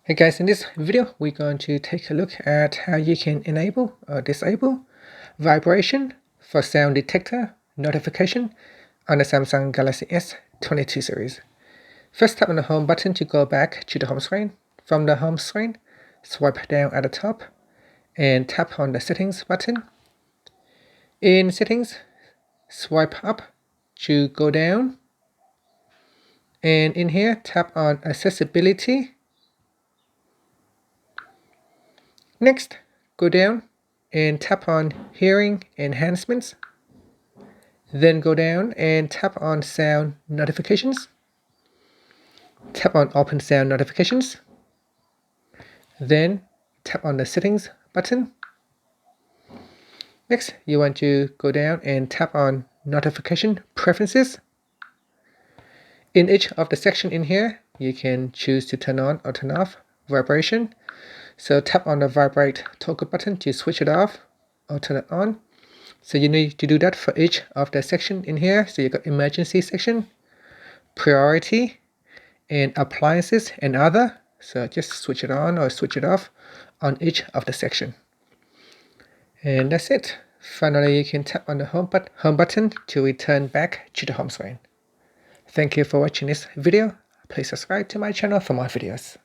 Hey guys, in this video we're going to take a look at how you can enable or disable vibration for sound detector notification on the Samsung Galaxy S22 series. First, tap on the home button to go back to the home screen. From the home screen, swipe down at the top and tap on the settings button. In settings, swipe up to go down, and in here tap on accessibility. Next, go down and tap on hearing enhancements. Then go down and tap on sound notifications. Tap on open sound notifications. Then tap on the settings button. Next, you want to go down and tap on notification preferences. In each of the section in here, you can choose to turn on or turn off vibration. So tap on the vibrate toggle button to switch it off or turn it on. So you need to do that for each of the section in here. So you got emergency section, priority, and appliances and other. So just switch it on or switch it off on each of the section. And that's it. Finally, you can tap on the home button to return back to the home screen. Thank you for watching this video. Please subscribe to my channel for more videos.